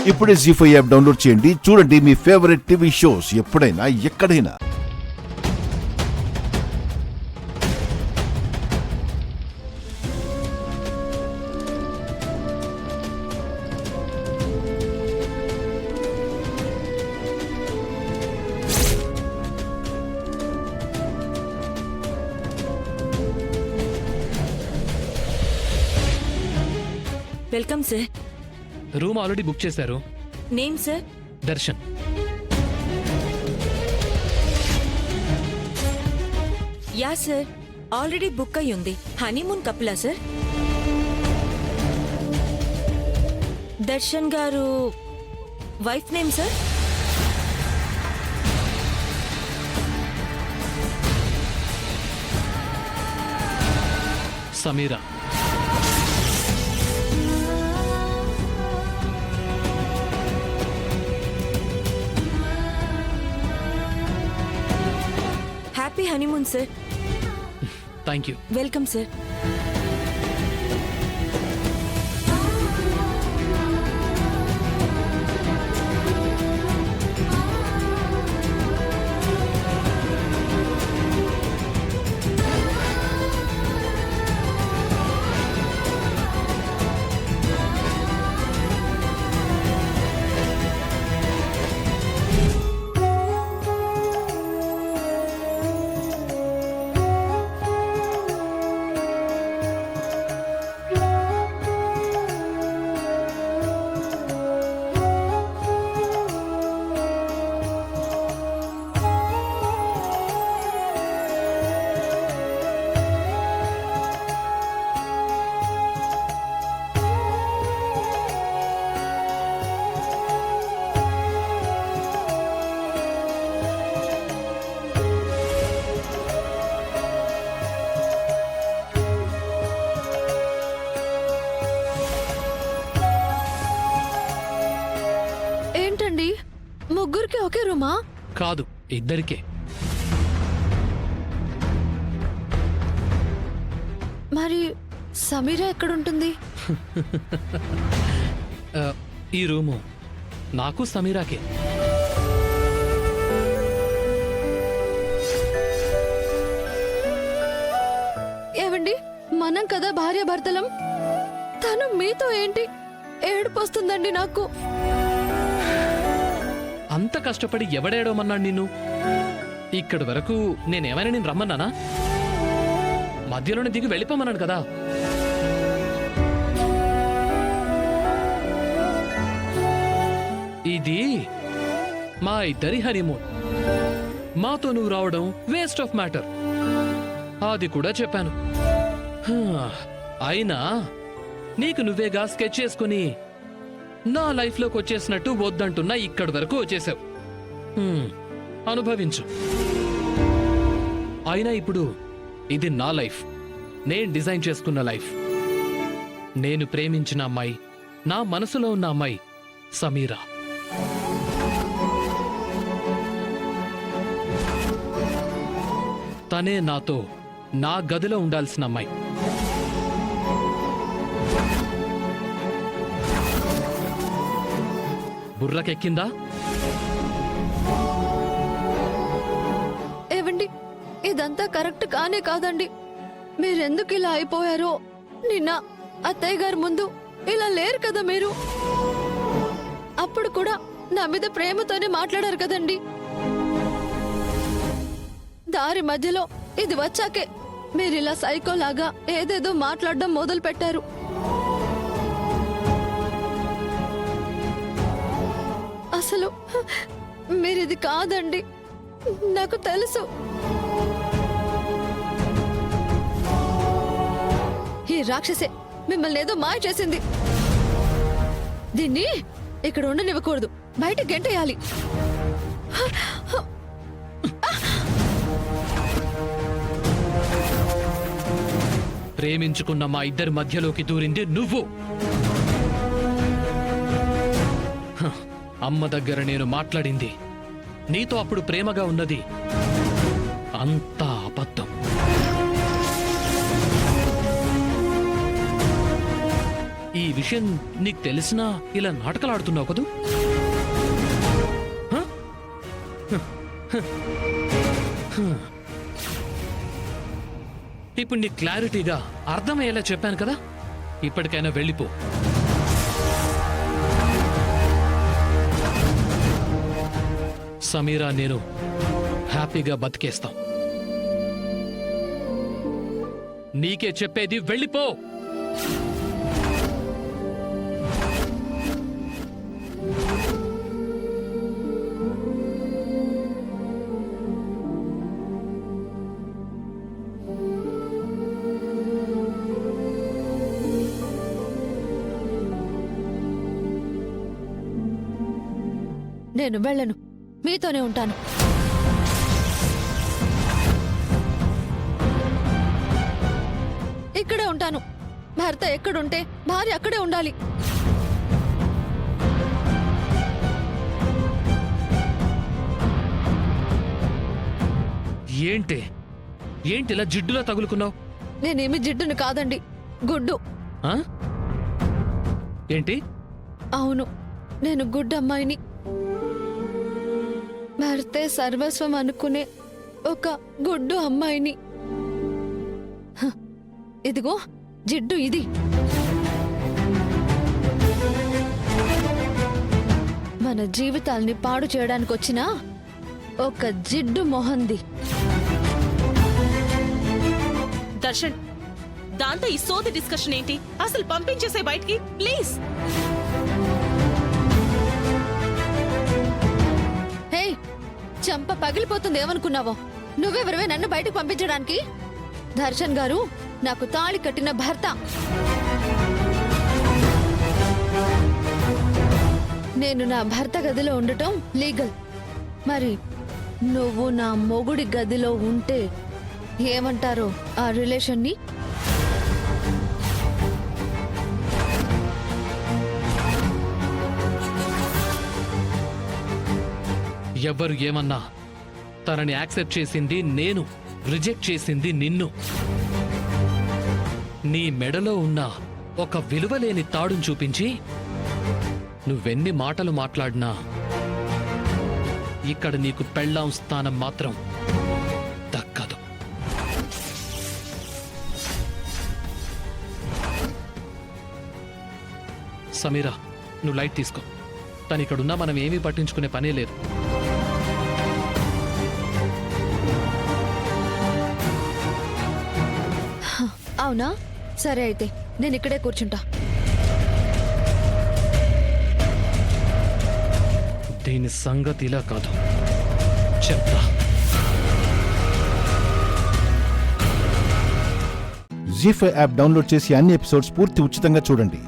ఇప్పుడే జీ5 app download చేయండి. చూడండి మీ ఫేవరెట్ టీవీ షోస్ ఎప్పుడైనా ఎక్కడైనా. Welcome sir. Room already book చేశారు. Name sir? Darshan. Yeah sir, already book అయి ఉంది. హనీమూన్ కపులా సార్? Darshan garu wife name sir? Sameera. Happy honeymoon sir. Thank you. Welcome sir. ముగ్గురికి ఒకే రూమా? కాదు, ఇద్దరికే. మరి సమీరా ఎక్కడుంటుంది? ఈ రూము నాకు సమీరాకే. ఏవండి, మనం కదా భార్యాభర్తలం. తను మీతో ఏంటి? ఏడుపు వస్తుందండి నాకు. అంత కష్టపడి ఎవడేడోమన్నాడు నిన్ను? ఇక్కడి వరకు నేనేమైనా నేను రమ్మన్నానా? మధ్యలోనే దిగి వెళ్ళిపోమన్నాడు కదా. ఇది మా ఇద్దరి హనీమూన్. మాతో నువ్వు రావడం వేస్ట్ ఆఫ్ మ్యాటర్. అది కూడా చెప్పాను. అయినా నీకు నువ్వేగా స్కెచ్ చేసుకుని నా లైఫ్లోకి వచ్చేసినట్టు వద్దంటున్నా ఇక్కడి వరకు వచ్చేసావు. అనుభవించు. అయినా ఇప్పుడు ఇది నా లైఫ్, నేను డిజైన్ చేసుకున్న లైఫ్. నేను ప్రేమించిన అమ్మాయి, నా మనసులో ఉన్న అమ్మాయి సమీరా. తనే నాతో నా గదిలో ఉండాల్సిన అమ్మాయి. బుర్రకెక్కిందా? ఏవండి, ఇదంతా కరెక్ట్ కానే కాదండి. మీరెందుకు ఇలా అయిపోయారో. నిన్న అత్తయ్య గారి ముందు ఇలా లేరు కదా మీరు. అప్పుడు కూడా నా మీద ప్రేమతోనే మాట్లాడారు కదండి. దారి మధ్యలో ఇది వచ్చాకే మీరిలా సైకోలాగా ఏదేదో మాట్లాడడం మొదలు పెట్టారు. అసలు మీరిది కాదండి, నాకు తెలుసు. ఈ రాక్షసే మిమ్మల్ని ఏదో మాయ చేసింది. దీన్ని ఇక్కడ ఉండనివ్వకూడదు, బయట గెంటేయాలి. ప్రేమించుకున్న మా ఇద్దరి మధ్యలోకి దూరింది నువ్వు. అమ్మ దగ్గర నేను మాట్లాడింది, నీతో అప్పుడు ప్రేమగా ఉన్నది అంతా అబద్ధం. ఈ ఈ విషయం నీకు తెలిసినా ఇలా నాటకాలు ఆడుతున్నావు కదూ? హ? ఇప్పుడు నీకు క్లారిటీగా అర్థమయ్యేలా చెప్పాను కదా, ఇప్పటికైనా వెళ్ళిపో. సమీరా నేను హ్యాపీగా బతికేస్తాం. నీకే చెప్పేది, వెళ్ళిపో. నేను వెళ్ళను, మీతోనే ఉంటాను. ఇక్కడే ఉంటాను. భర్త ఎక్కడుంటే భార్య అక్కడే ఉండాలి. ఏంటి ఇలా జిడ్డులా తగులుకున్నావు? నేనేమి జిడ్డును కాదండి, గుడ్డు. ఆ? ఏంటి? అవును, నేను గుడ్డు అమ్మాయిని. భర్తే సర్వస్వం అనుకునే ఒక గుడ్డు అమ్మాయిని. హ, ఇదిగో జిడ్డు ఇది. మన జీవితాల్ని పాడు చేయడానికి వచ్చిన ఒక జిడ్డు మొహంది. దర్శన్, దాంతో ఈ సోది డిస్కషన్ ఏంటి? అసలు పంపించేసే బయటికి ప్లీజ్. హే, చంప పగిలిపోతుంది ఏమనుకున్నావో? నువ్వెవరివే నన్ను బయటకు పంపించడానికి? దర్శన్ గారు నాకు తాళి కట్టిన భర్త. నేను నా భర్త గదిలో ఉండటం లీగల్. మరి నువ్వు నా మొగుడి గదిలో ఉంటే ఏమంటారో ఆ రిలేషన్ని? ఎవ్వరు ఏమన్నా తనని యాక్సెప్ట్ చేసింది నేను, రిజెక్ట్ చేసింది నిన్ను. నీ మెడలో ఉన్న ఒక విలువలేని తాడును చూపించి నువ్వెన్ని మాటలు మాట్లాడినా ఇక్కడ నీకు పెళ్ళాం స్థానం మాత్రం దక్కదు. సమీరా, నువ్వు లైట్ తీసుకో. తను ఇక్కడున్నా మనం ఏమీ పట్టించుకునే పనే లేదు. అవునా? సరే అయితే నేను ఇక్కడే కూర్చుంటా. దీని సంగతి ఇలా కాదు, చెప్తా. జీ5 యాప్ డౌన్లోడ్ చేసి అన్ని ఎపిసోడ్స్ పూర్తి ఉచితంగా చూడండి.